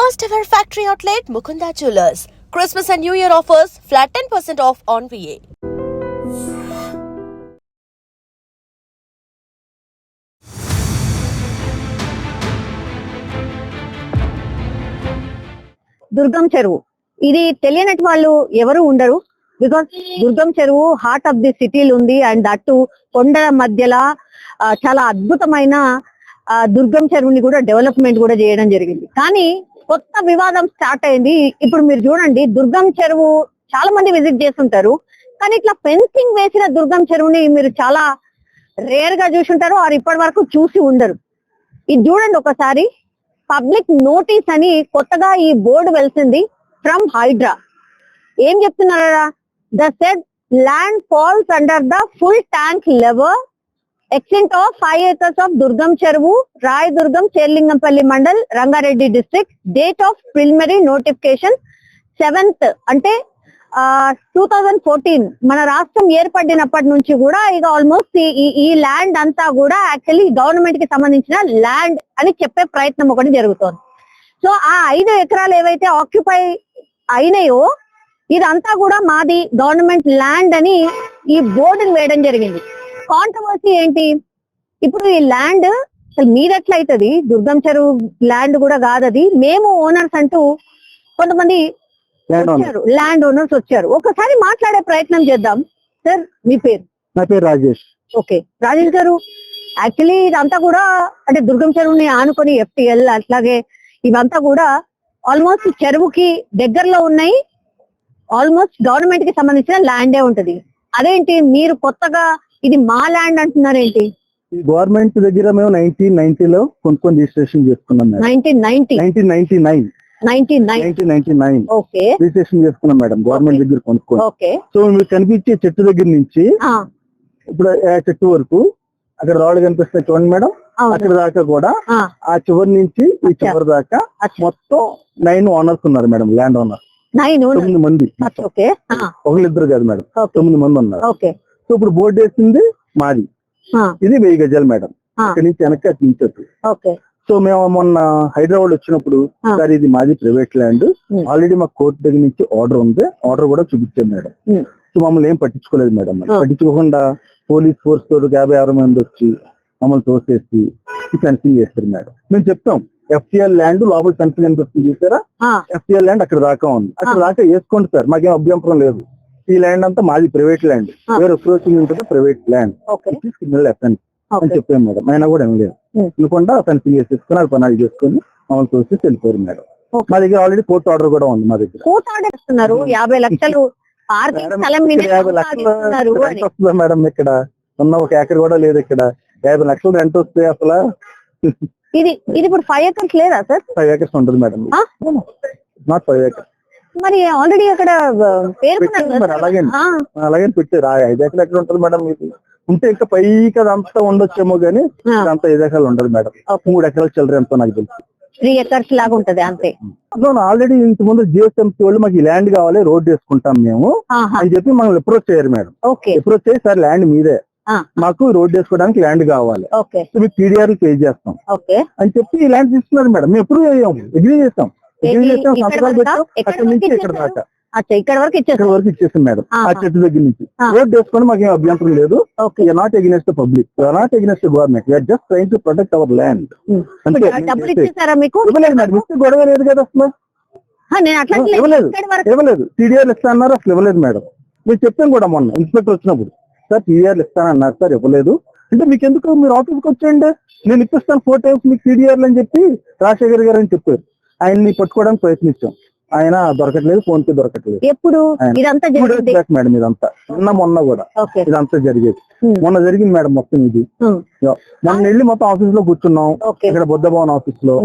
First ever factory outlet Mukunda Jewelers. Christmas and New Year offers flat 10% off on VA. దుర్గం చెరువు ఇది తెలియనట్టు వాళ్ళు ఎవరు ఉండరు. బికాస్ దుర్గం చెరువు హార్ట్ ఆఫ్ ది సిటీలు ఉంది అండ్ అటు కొండల మధ్యలో చాలా అద్భుతమైన దుర్గం చెరువుని కూడా డెవలప్మెంట్ కూడా చేయడం జరిగింది. కానీ కొత్త వివాదం స్టార్ట్ అయింది. ఇప్పుడు మీరు చూడండి, దుర్గం చెరువు చాలా మంది విజిట్ చేస్తుంటారు, కానీ ఇట్లా ఫెన్సింగ్ వేసిన దుర్గం చెరువుని మీరు చాలా రేర్ గా చూసుంటారు ఆర్ ఇప్పటి వరకు చూసి ఉండరు. ఇది చూడండి ఒకసారి, పబ్లిక్ నోటీస్ అని కొత్తగా ఈ బోర్డు వెళ్తుంది ఫ్రమ్ హైడ్రా. ఏం చెప్తున్నారా? The said land falls under the full tank level extent of 5 acres of Durgam Cheruvu, Rayadurgam, Cherlingampalli Mandal, Rangareddy district. Date of preliminary notification 7th అంటే 2014 మన రాష్ట్రం ఏర్పడినప్పటి నుంచి కూడా ఇక ఆల్మోస్ట్ ఈ ల్యాండ్ అంతా కూడా యాక్చువల్లీ గవర్నమెంట్ కి సంబంధించిన ల్యాండ్ అని చెప్పే ప్రయత్నం ఒకటి జరుగుతోంది. సో ఆ 5 ఎకరాలు ఏవైతే ఆక్యుపై అయినాయో ఇదంతా కూడా మాది గవర్నమెంట్ ల్యాండ్ అని ఈ బోర్డుని వేయడం జరిగింది. కాంట్రవర్సీ ఏంటి? ఇప్పుడు ఈ ల్యాండ్ అసలు మీదెట్లా అవుతుంది? దుర్గం చెరువు ల్యాండ్ కూడా కాదు అది. మేము ఓనర్స్ అంటూ కొంతమంది వచ్చారు, ల్యాండ్ ఓనర్స్ వచ్చారు. ఒకసారి మాట్లాడే ప్రయత్నం చేద్దాం. సార్, మీ పేరు? నా పేరు రాజేష్. ఓకే రాజేష్ గారు, యాక్చువల్లీ ఇదంతా కూడా అంటే దుర్గం చెరువుని ఆనుకొని FTL అట్లాగే ఇవంతా కూడా ఆల్మోస్ట్ చెరువుకి దగ్గరలో ఉన్నాయి. ఆల్మోస్ట్ గవర్నమెంట్ కి సంబంధించిన ల్యాండే ఉంటది. అదేంటి మీరు కొత్తగా ఇది మా ల్యాండ్ అంటున్నారు ఏంటి? గవర్నమెంట్ దగ్గర మేము 1990లో కొనుక్కొని రిజిస్ట్రేషన్ చేసుకున్నాం. 1999 ఓకే రిజిస్ట్రేషన్ చేసుకున్నాం మేడం, గవర్నమెంట్ దగ్గర కొనుక్కొని. ఓకే. సో మీకు కనిపించే చెట్టు దగ్గర నుంచి ఇప్పుడు చెట్టు వరకు అక్కడ రాళ్ళు కనిపిస్తాయి చూడండి మేడం, అక్కడ దాకా కూడా ఆ చివరి నుంచి ఈ చివరి దాకా మొత్తం 9 ఓనర్స్ ఉన్నారు మేడం, ల్యాండ్ ఓనర్ 9 మంది. ఒకళ్ళిద్దరు కాదు మేడం, 9 మంది ఉన్నారు. సో ఇప్పుడు బోర్డు వేసింది మాది, ఇది 1000 గజాలు మేడం, అక్కడి నుంచి వెనక్కి అటు నుంచి అటు. సో మేము మొన్న హైదరాబాద్ వచ్చినప్పుడు సార్ ఇది మాది ప్రైవేట్ ల్యాండ్, ఆల్రెడీ మాకు కోర్టు దగ్గర నుంచి ఆర్డర్ ఉంది, ఆర్డర్ కూడా చూపించాం మేడం. సో మమ్మల్ని ఏం పట్టించుకోలేదు మేడం. పట్టించుకోకుండా పోలీస్ ఫోర్స్ తోటి 50-60 మంది వచ్చి మమ్మల్ని తోసేసి ఫెన్సింగ్ చేస్తారు మేడం. మేము చెప్తాం FTL ల్యాండ్ లోపల ఫెన్సింగ్ అనిపిస్తుంది చూసారా, FTL ల్యాండ్ అక్కడ దాకా ఉంది, అక్కడ దాకా వేసుకోండి సార్, మాకేం అభ్యంతరం లేదు. ఈ ల్యాండ్ అంతా మాది ప్రైవేట్ ల్యాండ్, వేరే అప్రోచింగ్ ఉంటుంది ప్రైవేట్ ల్యాండ్ అని చెప్పాము మేడం. అయినా కూడా ఏం లేదు, అనుకుండా ఫెన్సింగ్ చేసేసుకుని అది పని చేసుకుని మమ్మల్ని చూసి వెళ్ళిపోరు మేడం. మా దగ్గర ఆల్రెడీ కోర్టు ఆర్డర్ కూడా ఉంది. మా దగ్గర 50 లక్షలు 50 లక్షలు వస్తుందా మేడం? ఇక్కడ ఉన్న 1 ఎకర్ కూడా లేదు, ఇక్కడ 50 లక్షలు రెంట్ వస్తే అసలు ఇది ఇప్పుడు 5 acres లేదా సార్? 5 acres ఉంటుంది మేడం, నాట్ 5 acres. మరి ఆల్రెడీ అక్కడ అలాగే పెట్టారు. 5 ఎకరాలు ఎక్కడ ఉంటుంది మేడం? మీకు ఉంటే ఇంకా పైకి అదంతా ఉండొచ్చేమో గానీ అంత 5 ఎకరాలు ఉండదు మేడం. 3 ఎకరాలు చిల్లర ఎంతో నాకు తెలుసు, 3 acres లాగా ఉంటది అంతే. ఆల్రెడీ ఇంత ముందు GSMC వాళ్ళు మాకు ఈ ల్యాండ్ కావాలి, రోడ్ వేసుకుంటాం మేము అని చెప్పి మనం అప్రోచ్ చేయరు మేడం. అప్రోచ్ చేసి సార్ ల్యాండ్ మీదే, మాకు రోడ్ వేసుకోవడానికి ల్యాండ్ కావాలి, మీకు PDR పే చేస్తాం అని చెప్పి ఈ ల్యాండ్ తీసుకున్నారు మేడం. మేము అప్రూవ్ అయ్యాము, అగ్రీ చేస్తాం, సంతకాలు పెట్టాం. అక్కడ నుంచి ఇక్కడ దాకా ఇక్కడ వరకు ఇచ్చేసాం మేడం. ఆ చెట్టు దగ్గర నుంచి రోడ్ వేసుకొని మాకేం అభ్యంతరం లేదు. Not against the public, not against the government, we are just trying to protect our land. గొడవ లేదు కదా అసలు, ఇవ్వలేదు. TDR ఇస్తా అన్నారు, అసలు ఇవ్వలేదు మేడం. మీరు చెప్పాను కూడా మొన్న ఇన్స్పెక్టర్ వచ్చినప్పుడు, సార్ TDR ఇస్తానన్నారు సార్, ఇవ్వలేదు అంటే మీకు ఎందుకు, మీరు ఆఫీస్కి వచ్చేయండి నేను ఇప్పిస్తాను 4 times మీకు TDR అని చెప్పి రాజశేఖర్ గారు అని చెప్పారు. ఆయన్ని పట్టుకోవడానికి ప్రయత్నించాం, ఆయన దొరకట్లేదు, ఫోన్ పే దొరకట్లేదు. ఎప్పుడు ఇదంతా మేడం, ఇదంతా మొన్న కూడా ఇదంతా జరిగేది. మొన్న జరిగింది మేడం మొత్తం ఇది. మొన్న వెళ్ళి మొత్తం ఆఫీస్ లో కూర్చున్నాం, ఇక్కడ బుద్ధ భవన్ ఆఫీస్ లో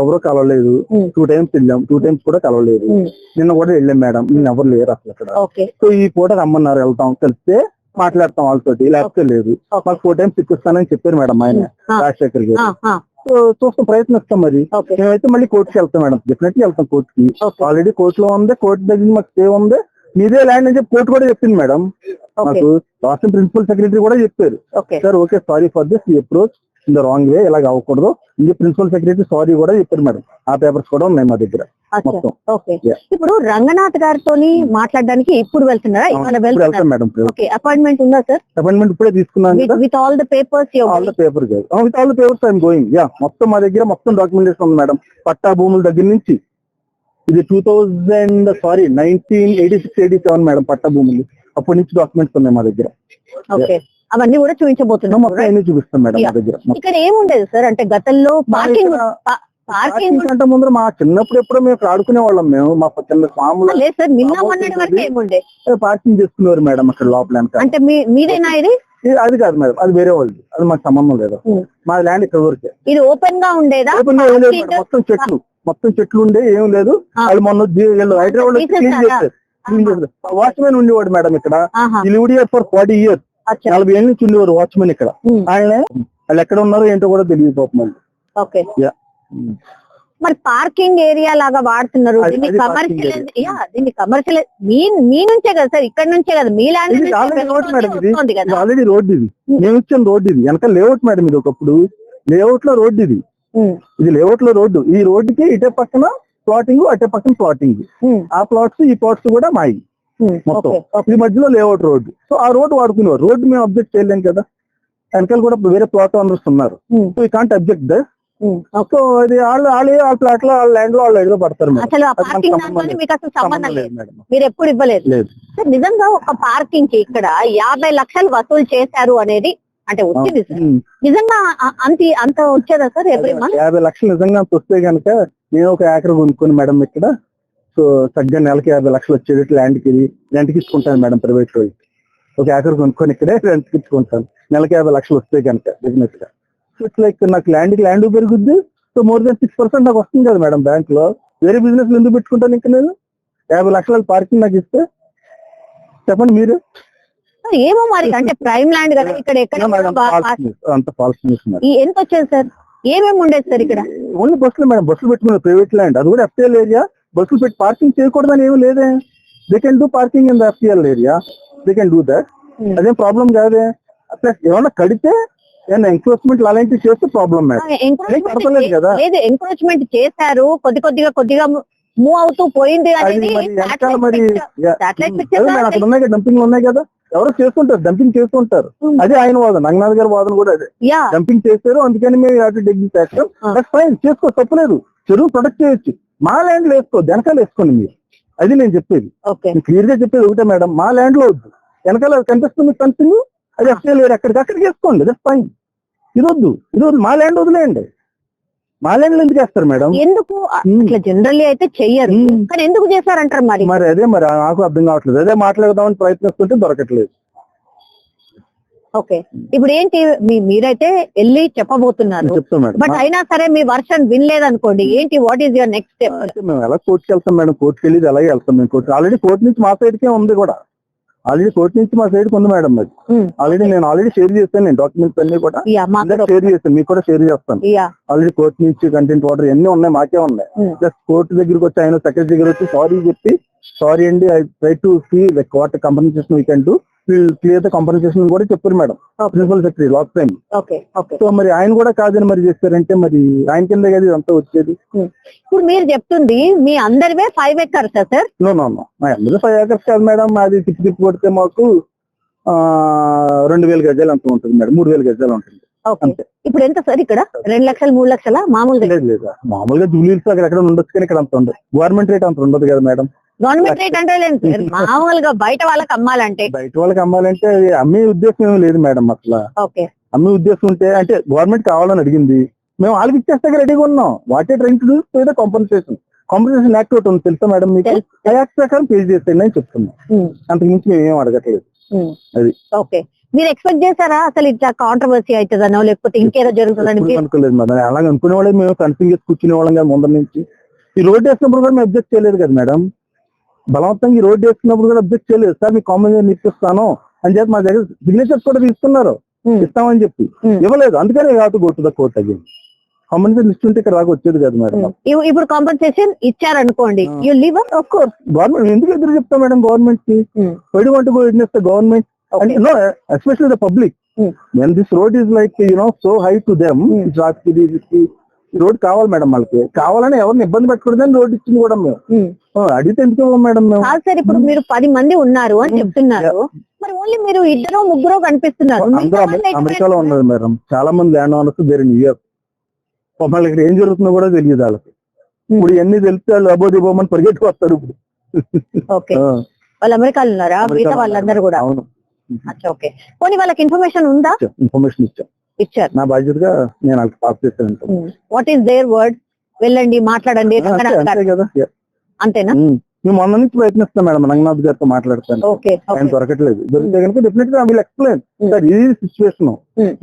ఎవరో కలవలేదు. 2 times వెళ్ళాం, 2 times కూడా కలవలేదు. నిన్న కూడా వెళ్ళాం మేడం, నిన్న ఎవరు లేరు అసలు అక్కడ. సో ఈ పూట రమ్మన్నారు, వెళ్తాం, కలిస్తే మాట్లాడతాం వాళ్ళతోటి, లేకపోతే లేదు. మాకు 4 times ఇప్పిస్తానని చెప్పారు మేడం ఆయన రాజశేఖర్ గారు. చూస్తాం, ప్రయత్నిస్తాం. మరి మేమైతే మళ్ళీ కోర్టుకి వెళ్తాం మేడం, డెఫినెట్లీ వెళ్తాం కోర్టుకి. ఆల్రెడీ కోర్టులో ఉంది, కోర్టు దగ్గర మాకు స్టే ఉంది, మీదే ల్యాండ్ అని చెప్పి కోర్టు కూడా చెప్పింది మేడం. మాకు రాష్ట్రం ప్రిన్సిపల్ సెక్రటరీ కూడా చెప్పారు, sir okay sorry for this approach in the wrong way, ఇలాగ అవ్వకూడదు ఇది ప్రిన్సిపల్ సెక్రటరీ సారీ కూడా చెప్పారు మేడం. ఆ పేపర్స్ కూడా ఉన్నాయి మా దగ్గర మొత్తం. ఓకే, ఇప్పుడు రంగనాథ్ గారితో మాట్లాడడానికి ఇప్పుడు వెళ్తున్నారా? వెళ్తాం మేడం. అపాయింట్మెంట్ ఉందా సార్? అపాయింట్మెంట్ ఇప్పుడే తీసుకున్నాను. With all the papers? All the paper with all the papers I'm going. మొత్తం మా దగ్గర మొత్తం డాక్యుమెంటేషన్ ఉంది మేడం. పట్టా భూముల దగ్గర నుంచి ఇది 1986-87 మేడం పట్టా భూములు. అప్పటి నుంచి డాక్యుమెంట్స్ ఉన్నాయి మా దగ్గర. ఓకే, అవన్నీ కూడా చూపించబోతున్నాం. మొత్తం అన్ని చూపిస్తాం మేడం మా దగ్గర. ఇక్కడ ఏముండేది సార్ అంటే గతంలో పార్కింగ్ కంటే ముందు మా చిన్నప్పుడు ఎప్పుడో మేము ఆడుకునే వాళ్ళం. మేము మా చిన్న స్వాములు లేదు సార్, నిన్న మొన్నటి వరకు ఏముండే పార్కింగ్ చేసుకునేవారు మేడం అక్కడ లోపల. అంటే మీదేనా ఇది? అది కాదు మేడం, అది వేరే వాళ్ళది. అది మాకు సంబంధం లేదు. మా ల్యాండ్ ఇక్కడ వరకే. ఇది ఓపెన్ గా ఉండేదా? ఓపెన్ గా ఏం లేదు, మొత్తం చెట్లు ఉండే ఏం లేదు. వాళ్ళు మొన్న హైదరాబాద్ క్లీన్ చేశారు. వాచ్మెన్ ఉండేవాడు మేడం ఇక్కడ. ఫర్ 40 years 40 ఏళ్ళ నుంచి ఉండేవారు వాచ్మెన్ ఇక్కడ. ఆయన వాళ్ళు ఎక్కడ ఉన్నారో ఏంటో కూడా తెలియదు పాపం. ఓకే, మరి పార్కింగ్ ఏరియా లాగా వాడుతున్నారు. దీన్ని కమర్షియల్ మీ నుంచే కదా సార్, ఇక్కడ నుంచే కదా మీ ల్యాండ్. ఆల్రెడీ రోడ్ ఇది, మేము ఇచ్చిన రోడ్ ఇది. వెనక లేఅవుట్ మేడం ఇది. ఒకప్పుడు లేఅవుట్ లో రోడ్ ఇది. ఇది లేఅవుట్ లో రోడ్డు. ఈ రోడ్డుకి ఇటే పక్కన ప్లాటింగ్, అటే పక్కన ప్లాటింగ్. ఆ ప్లాట్స్ ఈ ప్లాట్స్ కూడా మాయి మొత్తం. ఈ మధ్యలో లేఅవుట్ రోడ్డు. సో ఆ రోడ్డు వాడుకునేవారు. రోడ్డు మేము అబ్జెక్ట్ చేయలేం కదా. వెనకాల కూడా వేరే ప్లాట్ ఓనర్స్ ఉన్నారు. So we can't object that. So అది వాళ్ళ ప్లాట్ లో వాళ్ళ ల్యాండ్ లో వాళ్ళు ఎదురు పడతారు. మీరు ఎప్పుడు ఇవ్వలేదు? నిజంగా ఒక పార్కింగ్ కి ఇక్కడ 50 లక్షలు వసూలు చేశారు అనేది అంటే వచ్చింది సార్? నిజంగా అంత వచ్చేదా సార్ ఎవ్రీ మంత్? 50 లక్షలు నిజంగా అంత వస్తే కనుక నేను ఒక ఏకర్ కొనుక్కొని మేడం ఇక్కడ. సో తగ్గ నెలకి 50 లక్షలు వచ్చేది ల్యాండ్కి రెంట్కి ఇచ్చుకుంటాను మేడం. ప్రైవేట్ లో ఒక ఏకర్ కొనుక్కొని ఇక్కడే రెంట్కి ఇచ్చుకుంటాను. నెలకి 50 లక్షలు వస్తే కనుక బిజినెస్ గా. సో ఇట్స్ లైక్ నాకు ల్యాండ్ పెరుగుద్ది. సో మోర్ దెన్ 6% నాకు వస్తుంది కదా మేడం బ్యాంక్ లో. వేరే బిజినెస్ ఎందుకు పెట్టుకుంటాను ఇంకా నేను? 50 లక్షల పార్కింగ్ నాకు ఇస్తే చెప్పండి మీరు. ఏమో మరి అంటే ప్రైమ్ ల్యాండ్ కదా ఇక్కడ. ఎక్కడ అంత ఫాల్స్ న్యూస్. ఎంత వచ్చేది సార్? ఏమేమి ఉండేది సార్ ఇక్కడ? ఓన్లీ బస్సులు మేడం. బస్సులు పెట్టుకున్నారు ప్రైవేట్ ల్యాండ్. అది కూడా FTL ఏరియా. బస్సులు పెట్టి పార్కింగ్ చేయకూడదని ఏమి లేదే. They can do parking in the FTL area. They can do that. అదేం ప్రాబ్లం కాదే. ప్లస్ ఏమన్నా కడితే ఏమన్నా ఎంక్రోచ్మెంట్ అలాంటివి చేస్తే ప్రాబ్లం మేడం. కదా ఎంక్రోచ్మెంట్ చేశారు, కొద్దిగా మూవ్ అవుతూ పోయింది. మరి అక్కడ ఉన్నాయి కదా, డంపింగ్ ఉన్నాయి కదా, ఎవరో చేస్తుంటారు, డంపింగ్ చేస్తుంటారు. అదే ఆయన వాదన, రంగనాథ్ గారి వాదన కూడా అదే. డంపింగ్ చేశారు అందుకని మేము ఫైన్ చేసుకో, తప్పలేదు. చెరువు ప్రొటెక్ట్ చేయొచ్చు. మా ల్యాండ్ లో వేసుకో, వెనకాల వేసుకోండి మీరు. అది నేను చెప్పేది. క్లియర్ గా చెప్పేది ఒకటే మేడం, మా ల్యాండ్ లో వద్దు. వెనకాల కనిపిస్తుంది సంథింగ్, అది FTL అక్కడికి వేసుకోండి. That's fine. ఇదొద్దు మా ల్యాండ్ వదిలేయండి. మా ల్యాండ్ లో ఎందుకు వేస్తారు మేడం? ఎందుకు ఇట్లా జనరల్లీ అయితే చెయ్యరు, కానీ ఎందుకు చేస్తారంటారు మరి? అదే మరి నాకు అర్థం కావట్లేదు. అదే మాట్లాడదామని ప్రయత్నిస్తుంటే దొరకట్లేదు. ఓకే, ఇప్పుడు ఏంటి మీరైతే వెళ్ళి చెప్పబోతున్నారు, బట్ అయినా సరే మీ వర్షన్ వినలేదనుకోండి, ఏంటి what is your next step? మేము ఎలా కోర్టుకి వెళ్తాం మేడం? కోర్టుకి వెళ్ళి అలాగే వెళ్తాం మేము. కోర్టు ఆల్రెడీ కోర్టు నుంచి మా సైడ్ కే ఉంది కూడా. ఆల్రెడీ కోర్టు నుంచి మా సైడ్ ఉంది మేడం. అది నేను ఆల్రెడీ షేర్ చేస్తాను. నేను డాక్యుమెంట్స్ అన్ని కూడా షేర్ చేస్తాను, మీకు కూడా షేర్ చేస్తాను. ఆల్రెడీ కోర్టు నుంచి కంటెంట్ ఆర్డర్ ఎన్ని ఉన్నాయి, మాకే ఉన్నాయి. జస్ట్ కోర్టు దగ్గరికి వచ్చి ఆయన సెక్రటరీ దగ్గర వచ్చి సారీ చెప్పి, సారీ అండి, I try to see like what compensation we can do, clear the compensation కూడా చెప్పారు madam principal secretary last time. So మరి ఆయన కూడా కాదని మరి చేస్తారంటే మరి ఆయన కింద కదా ఇదంతా వచ్చేది. ఇప్పుడు మీరు చెప్తుంది మీ అందరివే 5 acres సార్? నో మా అందరూ 5 acres కాదు మేడం. అది తిప్పి కొడితే మాకు 2000 గజాలు అంత ఉంటుంది మేడం. 3000 గజాలు ఉంటుంది అంతే. ఇప్పుడు ఎంత సార్ ఇక్కడ? 2 లక్షలు 3 లక్షల మామూలుగా? లేదు, మామూలుగా జూలీస్ అక్కడ ఎక్కడ ఉండొచ్చు, కానీ ఇక్కడ అంత ఉండదు. గవర్నమెంట్ రేట్ అంత ఉండదు కదా మేడం. గవర్నమెంట్ రేట్ అంటే మామూలుగా బయట వాళ్ళకి అమ్మాలంటే అమ్మే ఉద్దేశం ఏమి లేదు మేడం. అసలు అమ్మే ఉద్దేశం ఉంటే అంటే గవర్నమెంట్ కావాలని అడిగింది, మేము వాళ్ళకి ఇచ్చేస్తే రెడీగా ఉన్నాం. What a train to do compensation act ఒకటి ఉంది తెలుసా మేడం మీకు? ఆ యాక్ట్ ప్రకారం పే చేసేయండి అని చెప్తున్నాం. అంతకు మించి మేము ఏం అడగట్లేదు. అది ఓకే. మీరు ఎక్స్పెక్ట్ చేశారా అసలు ఇట్లా కాంట్రవర్సీ అవుతుందనో లేకపోతే ఇంకేదో జరుగుతుందని? అనుకోలేదు మేడం. అలాగే అనుకునే వాళ్ళే మేము కన్ఫ్యూజ్ చేసి కూర్చునే వాళ్ళం కదా ముందర నుంచి. ఈ రోడ్ వేసినప్పుడు కూడా మేము అబ్జెక్ట్ చేయలేదు కదా మేడం. బలవంతంగా ఈ రోడ్డు వేసుకున్నప్పుడు కూడా అబ్జెక్ట్ చేయలేదు. సార్ మీకు కాంపెన్సేషన్ ఇప్పిస్తాను అని చెప్పి మా దగ్గర సిగ్నేచర్స్ కూడా తీసుకున్నారు, ఇస్తామని చెప్పి ఇవ్వలేదు. అందుకనే కాదు go to the court again. Compensation ఇస్తుంటే ఇక్కడ రాక వచ్చేది కదా మేడం. ఇప్పుడు కాంపెన్సేషన్ ఇచ్చారనుకోండి, you leave of course. Government ఎందుకు ఎదురు చెప్తాం మేడం? గవర్నమెంట్ కి why do want to go against the government, especially the public. When this road is like so high to them, ఈ రోడ్ కావాలి మేడం, వాళ్ళకి కావాలని ఎవరిని ఇబ్బంది పెట్టకూడదని రోడ్ ఇచ్చింది కూడా మేము. అడిగితే ఎందుకు మేడం మేము? సార్ ఇప్పుడు మీరు 10 మంది ఉన్నారు అని చెప్తున్నారు, మరి ఓన్లీ మీరు 2-3 కనిపిస్తున్నారు. అందరూ అమెరికాలో ఉన్నారు మేడం, చాలా మంది ల్యాండ్ ఓనర్స్ వేరే న్యూయార్క్. వాళ్ళకి ఇక్కడ ఏం జరుగుతుందో కూడా తెలియదు వాళ్ళకి. ఇప్పుడు ఎన్ని తెలిస్తే వాళ్ళు అబోదిబోమని పరిగెట్టుకు వస్తారు ఇప్పుడు. ఓకే, వాళ్ళు అమెరికాలో ఉన్నారా? మిగతా వాళ్ళందరూ కూడా? అవును. ఓకే, పోనీ వాళ్ళకి ఇన్ఫర్మేషన్ ఉందా? ఇన్ఫర్మేషన్ ఇచ్చారు, నా బాధ్యతగా నేను వాళ్ళకి పాస్ చేస్తాను. What is their word? వెళ్ళండి, మాట్లాడండి, కదా. అంతేనా? మేము మొన్న నుంచి ప్రయత్నిస్తాం మేడం, రంగనాథ్ గారితో మాట్లాడతాను. ఆయన దొరకట్లేదు. దొరికితే కనుక డెఫినెట్ గా విల్ ఎక్స్ప్లెయిన్ సార్ ఇది సిచ్యువేషన్.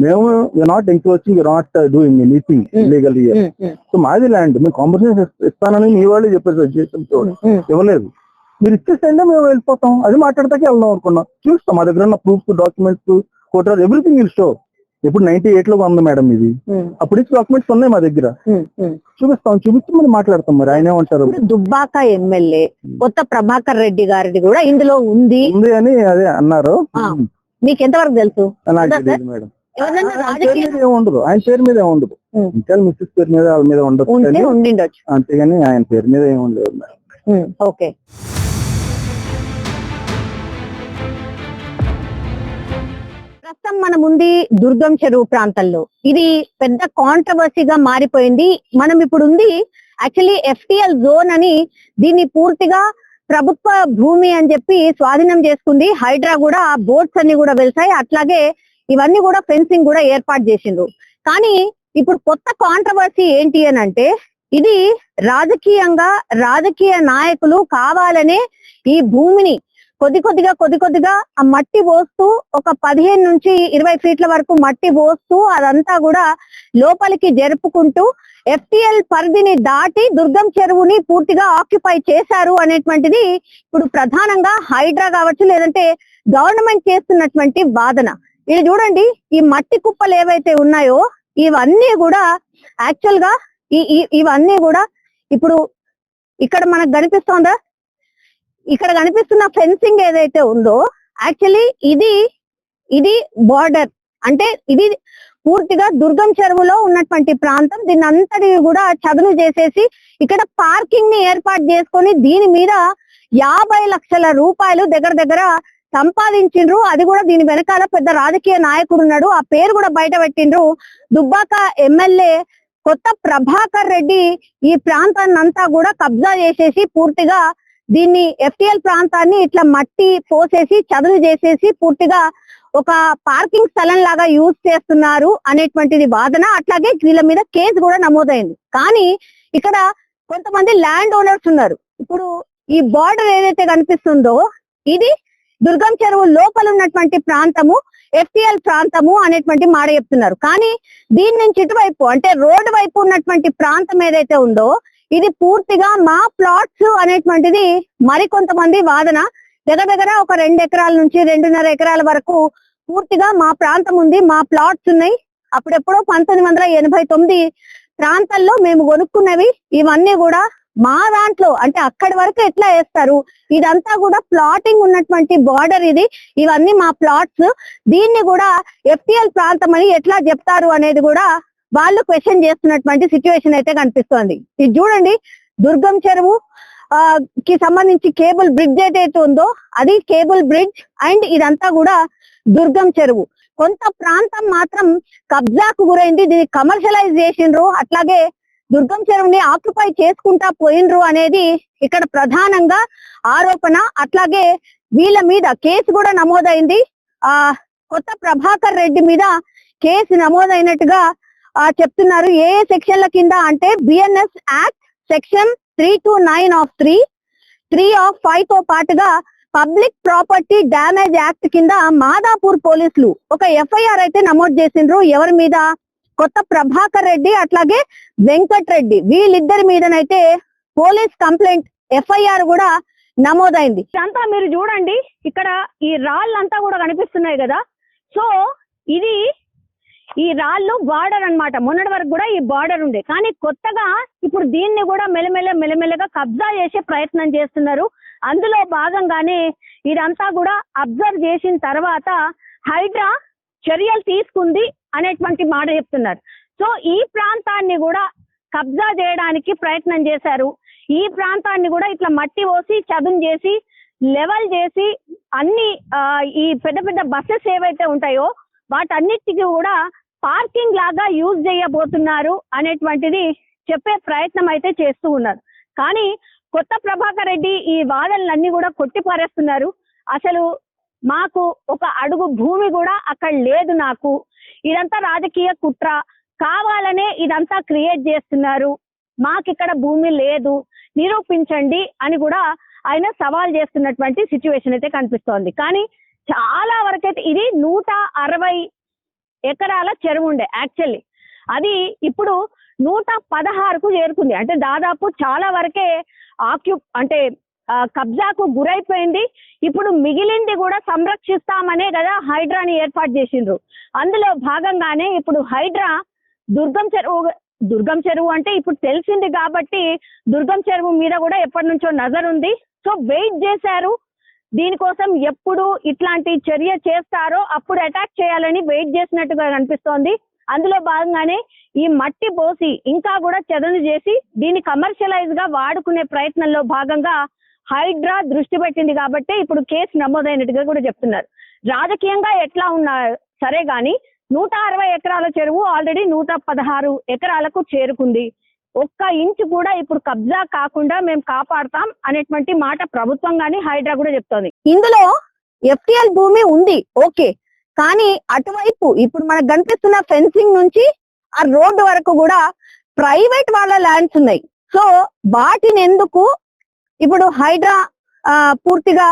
మేము not encroaching, not doing anything illegal here. So మాది ల్యాండ్, మేము కాంపన్సేషన్ ఇస్తానని మీ వాళ్ళు చెప్పారు, ఇవ్వలేదు. మీరు ఇచ్చేసేయండి, మేము వెళ్ళిపోతాం. అది మాట్లాడతాకే వెళ్దాం అనుకున్నాం. చూస్తాం, మా దగ్గర ఉన్న proofs, documents, quarter, everything will show. ఇప్పుడు 98 లో ఉంది మేడం ఇది. అప్పుడు డాక్యుమెంట్స్ ఉన్నాయి మా దగ్గర, చూపిస్తే మనం మాట్లాడతాం. మరి ఆయన ఏమంటారు? దుబ్బాక ఎమ్మెల్యే కొత్త ప్రభాకర్ రెడ్డి గారిది కూడా ఇందులో ఉంది అని అదే అన్నారు. మీకు ఎంతవరకు తెలుసు? నాకు తెలియదు మేడం. ఉండదు, ఆయన పేరు మీద ఏముండదు. ఇంకా మిస్సెస్ పేరు మీద, వాళ్ళ మీద ఉండిండొచ్చు, అంతేగాని ఆయన పేరు మీద ఏముండదు మేడం. ఓకే, ప్రస్తుతం మనం ఉంది దుర్గం చెరువు ప్రాంతంలో. ఇది పెద్ద కాంట్రవర్సీగా మారిపోయింది. మనం ఇప్పుడు ఉంది యాక్చువల్లీ FTL జోన్ అని, దీన్ని పూర్తిగా ప్రభుత్వ భూమి అని చెప్పి స్వాధీనం చేసుకుంది. హైడ్రా కూడా బోట్స్ అన్ని కూడా వెళ్తాయి, అట్లాగే ఇవన్నీ కూడా ఫెన్సింగ్ కూడా ఏర్పాటు చేసిండ్రు. కానీ ఇప్పుడు కొత్త కాంట్రవర్సీ ఏంటి అని అంటే, ఇది రాజకీయంగా రాజకీయ నాయకులు కావాలనే ఈ భూమిని కొద్ది కొద్దిగా ఆ మట్టి పోస్తూ ఒక 15 నుంచి 20 ఫీట్ల వరకు మట్టి పోస్తూ అదంతా కూడా లోపలికి జరుపుకుంటూ FTL పరిధిని దాటి దుర్గం చెరువుని పూర్తిగా ఆక్యుపై చేశారు అనేటువంటిది ఇప్పుడు ప్రధానంగా హైడ్రా కావచ్చు, లేదంటే గవర్నమెంట్ చేస్తున్నటువంటి వాదన. ఇది చూడండి, ఈ మట్టి కుప్పలు ఏవైతే ఉన్నాయో ఇవన్నీ కూడా యాక్చువల్ గా ఇవన్నీ కూడా ఇప్పుడు ఇక్కడ మనకు కనిపిస్తోందా, ఇక్కడ కనిపిస్తున్న ఫెన్సింగ్ ఏదైతే ఉందో యాక్చువల్లీ ఇది బార్డర్. అంటే ఇది పూర్తిగా దుర్గం చెరువులో ఉన్నటువంటి ప్రాంతం. దీన్ని అంతటి కూడా చదును చేసేసి ఇక్కడ పార్కింగ్ ని ఏర్పాటు చేసుకొని దీని మీద 50 లక్షల రూపాయలు దగ్గర సంపాదించిండ్రు. అది కూడా దీని వెనకాల పెద్ద రాజకీయ నాయకుడు ఉన్నాడు, ఆ పేరు కూడా బయట పెట్టిండ్రు. దుబ్బాక ఎమ్మెల్యే కొత్త ప్రభాకర్ రెడ్డి ఈ ప్రాంతాన్ని అంతా కూడా కబ్జా చేసేసి పూర్తిగా దీన్ని FTL ప్రాంతాన్ని ఇట్లా మట్టి పోసేసి చదును చేసేసి పూర్తిగా ఒక పార్కింగ్ స్థలం లాగా యూజ్ చేస్తున్నారు అనేటువంటిది వాదన. అట్లాగే వీళ్ళ మీద కేసు కూడా నమోదైంది. కానీ ఇక్కడ కొంతమంది ల్యాండ్ ఓనర్స్ ఉన్నారు. ఇప్పుడు ఈ బార్డర్ ఏదైతే కనిపిస్తుందో ఇది దుర్గం చెరువు లోపల ఉన్నటువంటి ప్రాంతము FTL ప్రాంతము అనేటువంటి మాట చెప్తున్నారు. కానీ దీని నుంచి ఇటువైపు అంటే రోడ్డు వైపు ఉన్నటువంటి ప్రాంతం ఏదైతే ఉందో ఇది పూర్తిగా మా ప్లాట్స్ అనేటువంటిది మరికొంతమంది వాదన. దగ్గర ఒక 2 ఎకరాల నుంచి 2.5 ఎకరాల వరకు పూర్తిగా మా ప్రాంతం ఉంది, మా ప్లాట్స్ ఉన్నాయి. అప్పుడెప్పుడో 1989 ప్రాంతాల్లో మేము కొనుక్కున్నవి. ఇవన్నీ కూడా మా దాంట్లో అంటే అక్కడి వరకు ఎట్లా వేస్తారు, ఇదంతా కూడా ప్లాటింగ్ ఉన్నటువంటి బార్డర్ ఇది, ఇవన్నీ మా ప్లాట్స్. దీన్ని కూడా FTL ప్రాంతం అని ఎట్లా చెప్తారు అనేది కూడా వాళ్ళు క్వశ్చన్ చేస్తున్నటువంటి సిచ్యువేషన్ అయితే కనిపిస్తోంది. ఇది చూడండి, దుర్గం చెరువు కి సంబంధించి కేబుల్ బ్రిడ్జ్ ఏదైతే ఉందో అది కేబుల్ బ్రిడ్జ్ అండ్ ఇదంతా కూడా దుర్గం చెరువు. కొంత ప్రాంతం మాత్రం కబ్జాకు గురైంది, దీన్ని కమర్షియలైజ్ చేసిండ్రు, అట్లాగే దుర్గం చెరువుని ఆక్యుపై చేసుకుంటా పోయిండ్రు అనేది ఇక్కడ ప్రధానంగా ఆరోపణ. అట్లాగే వీళ్ళ మీద కేసు కూడా నమోదైంది. కొత్త ప్రభాకర్ రెడ్డి మీద కేసు నమోదైనట్టుగా చెప్తున్నారు. ఏ సెక్షన్ల కింద అంటే BNS act section 329 of 3 of 5 తో పాటుగా పబ్లిక్ ప్రాపర్టీ డ్యామేజ్ యాక్ట్ కింద మాదాపూర్ పోలీసులు ఒక FIR అయితే నమోదు చేసిండ్రు. ఎవరి మీద? కొత్త ప్రభాకర్ రెడ్డి అట్లాగే వెంకట్ రెడ్డి, వీళ్ళిద్దరి మీదనైతే పోలీస్ కంప్లైంట్ FIR కూడా నమోదైంది. ఇదంతా మీరు చూడండి, ఇక్కడ ఈ రాళ్ళంతా కూడా కనిపిస్తున్నాయి కదా. సో ఇది ఈ రాళ్ళు బార్డర్ అన్నమాట. మొన్నటి వరకు కూడా ఈ బార్డర్ ఉండే, కానీ కొత్తగా ఇప్పుడు దీన్ని కూడా మెల్లమెల్లగా కబ్జా చేసే ప్రయత్నం చేస్తున్నారు. అందులో భాగంగానే ఇదంతా కూడా అబ్జర్వ్ చేసిన తర్వాత హైడ్రా చర్యలు తీసుకుంది అనేటువంటి మాట చెప్తున్నారు. సో ఈ ప్రాంతాన్ని కూడా కబ్జా చేయడానికి ప్రయత్నం చేశారు. ఈ ప్రాంతాన్ని కూడా ఇట్లా మట్టి పోసి చదును చేసి లెవెల్ చేసి అన్ని ఈ పెద్ద పెద్ద బస్సెస్ ఏవైతే ఉంటాయో వాటన్నిటికీ కూడా పార్కింగ్ లాగా యూజ్ చేయబోతున్నారు అనేటువంటిది చెప్పే ప్రయత్నం అయితే చేస్తూ ఉన్నారు. కానీ కొత్త ప్రభాకర్ రెడ్డి ఈ వాదనలన్నీ కూడా కొట్టిపారేస్తున్నారు. అసలు మాకు ఒక అడుగు భూమి కూడా అక్కడ లేదు, నాకు ఇదంతా రాజకీయ కుట్ర, కావాలనే ఇదంతా క్రియేట్ చేస్తున్నారు, మాకిక్కడ భూమి లేదు నిరూపించండి అని కూడా ఆయన సవాల్ చేస్తున్నటువంటి సిచ్యువేషన్ అయితే కనిపిస్తోంది. కానీ చాలా వరకైతే ఇది 160 ఎకరాల చెరువు ఉండే యాక్చువల్లీ, అది ఇప్పుడు 116కు చేరుకుంది. అంటే దాదాపు చాలా వరకే అంటే కబ్జాకు గురైపోయింది. ఇప్పుడు మిగిలింది కూడా సంరక్షిస్తామనే కదా హైడ్రాని ఏర్పాటు చేసిండ్రు. అందులో భాగంగానే ఇప్పుడు హైడ్రా దుర్గం చెరువు అంటే ఇప్పుడు తెలిసింది కాబట్టి దుర్గం చెరువు మీద కూడా ఎప్పటి నుంచో నజర్ ఉంది. సో వెయిట్ చేశారు, దీనికోసం ఎప్పుడు ఇట్లాంటి చర్య చేస్తారో అప్పుడు అటాక్ చేయాలని వెయిట్ చేసినట్టుగా కనిపిస్తోంది. అందులో భాగంగానే ఈ మట్టి పోసి ఇంకా కూడా చదును చేసి దీన్ని కమర్షియలైజ్ గా వాడుకునే ప్రయత్నంలో భాగంగా హైడ్రా దృష్టి పెట్టింది కాబట్టి ఇప్పుడు కేసు నమోదైనట్టుగా కూడా చెప్తున్నారు. రాజకీయంగా ఎట్లా ఉన్నా సరే గాని 160 ఎకరాల చెరువు ఆల్రెడీ 116 ఎకరాలకు చేరుకుంది. ఒక్క ఇంచు కూడా ఇప్పుడు కబ్జా కాకుండా మేము కాపాడుతాం అనేటువంటి మాట ప్రభుత్వం గానీ హైడ్రా కూడా చెప్తోంది. ఇందులో ఎఫ్టిఎల్ భూమి ఉంది ఓకే, కానీ అటువైపు ఇప్పుడు మనకు కనిపిస్తున్న ఫెన్సింగ్ నుంచి ఆ రోడ్డు వరకు కూడా ప్రైవేట్ వాళ్ళ ల్యాండ్స్ ఉన్నాయి. సో వాటిని ఎందుకు ఇప్పుడు హైడ్రా పూర్తిగా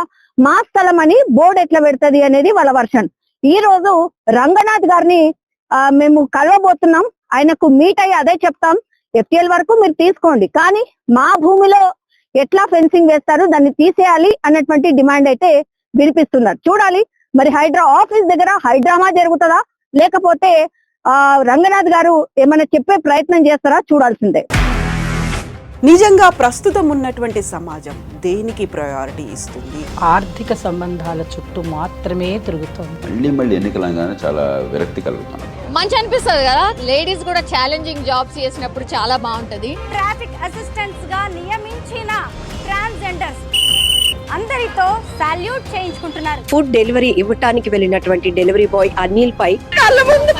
మా స్థలం అని బోర్డు ఎట్లా పెడుతుంది అనేది వాళ్ళ వర్షన్. ఈ రోజు రంగనాథ్ గారిని మేము కలవబోతున్నాం, ఆయనకు మీట్ అయ్యి అదే చెప్తాం, ఎఫ్టిఎల్ వరకు మీరు తీసుకోండి, కానీ మా భూమిలో ఎట్లా ఫెన్సింగ్ వేస్తారు దాన్ని తీసేయాలి అన్నటువంటి డిమాండ్ అయితే వినిపిస్తున్నారు. చూడాలి మరి హైడ్రా ఆఫీస్ దగ్గర హైడ్రామా జరుగుతుందా లేకపోతే రంగనాథ్ గారు ఏమైనా చెప్పే ప్రయత్నం చేస్తారా చూడాల్సిందే. నిజంగా ప్రస్తుతం ఉన్నటువంటి సమాజం దేనికి ప్రయారిటీ ఇస్తుంది? ఆర్థిక సంబంధాల చుట్టూ మాత్రమే తిరుగుతోంది. మళ్ళీ ఎన్నికలంగానే చాలా విరక్తి కలుగుతున్నాం. మంచి అనిపిస్తుంది కదా, లేడీస్ కూడా ఛాలెంజింగ్ జాబ్స్ చేసినప్పుడు చాలా బాగుంటది. ట్రాఫిక్ అసిస్టెంట్స్ గా నియమించిన ట్రాన్స్జెండర్స్ అందరితో సాల్యూట్ చేయించుకుంటున్నారు. ఫుడ్ డెలివరీ ఇవ్వటానికి వెళ్ళినటువంటి డెలివరీ బాయ్ అనిల్ పై కళ్ళ ముందు